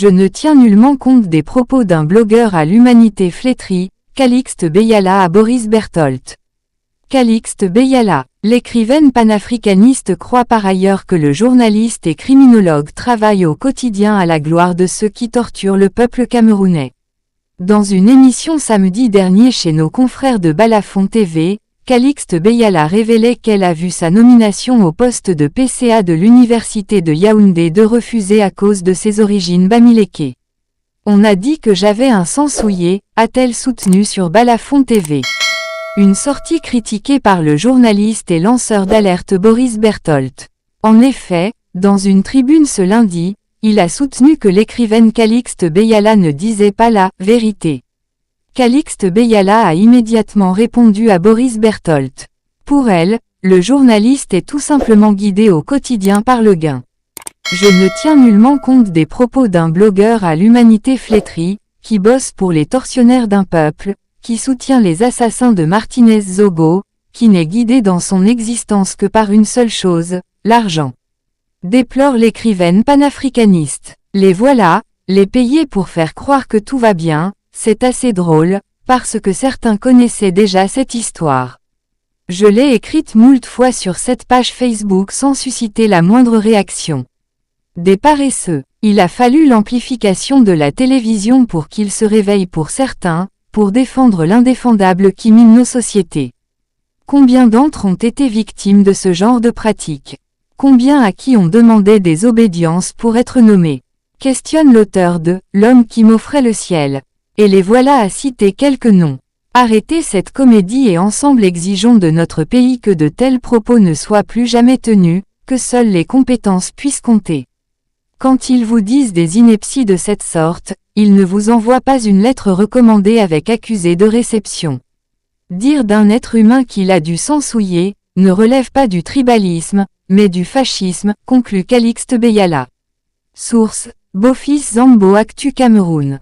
Je ne tiens nullement compte des propos d'un blogueur à l'humanité flétrie, Calixte Beyala à Boris Berthold. Calixte Beyala, l'écrivaine panafricaniste croit par ailleurs que le journaliste et criminologue travaille au quotidien à la gloire de ceux qui torturent le peuple camerounais. Dans une émission samedi dernier chez nos confrères de Balafon TV, Calixte Beyala révélait qu'elle a vu sa nomination au poste de PCA de l'université de Yaoundé refuser à cause de ses origines bamileke. On a dit que j'avais un sang souillé, a-t-elle soutenu sur Balafon TV. Une sortie critiquée par le journaliste et lanceur d'alerte Boris Berthold. En effet, dans une tribune ce lundi, il a soutenu que l'écrivaine Calixte Beyala ne disait pas la vérité. Calixte Beyala a immédiatement répondu à Boris Berthold. Pour elle, le journaliste est tout simplement guidé au quotidien par le gain. Je ne tiens nullement compte des propos d'un blogueur à l'humanité flétrie, qui bosse pour les tortionnaires d'un peuple, qui soutient les assassins de Martinez Zogo, qui n'est guidé dans son existence que par une seule chose, l'argent. Déplore l'écrivaine panafricaniste. Les voilà, les payer pour faire croire que tout va bien, c'est assez drôle, parce que certains connaissaient déjà cette histoire. Je l'ai écrite moult fois sur cette page Facebook sans susciter la moindre réaction. Des paresseux. Il a fallu l'amplification de la télévision pour qu'il se réveille pour certains, pour défendre l'indéfendable qui mine nos sociétés. Combien d'entre ont été victimes de ce genre de pratique? Combien à qui on demandait des obédiences pour être nommés? Questionne l'auteur de « L'homme qui m'offrait le ciel ». Et les voilà à citer quelques noms. Arrêtez cette comédie et ensemble exigeons de notre pays que de tels propos ne soient plus jamais tenus, que seules les compétences puissent compter. Quand ils vous disent des inepties de cette sorte, ils ne vous envoient pas une lettre recommandée avec accusé de réception. Dire d'un être humain qu'il a du sang souillé, ne relève pas du tribalisme, mais du fascisme, conclut Calixte Beyala. Source: Bofis Zambo Actu Cameroun.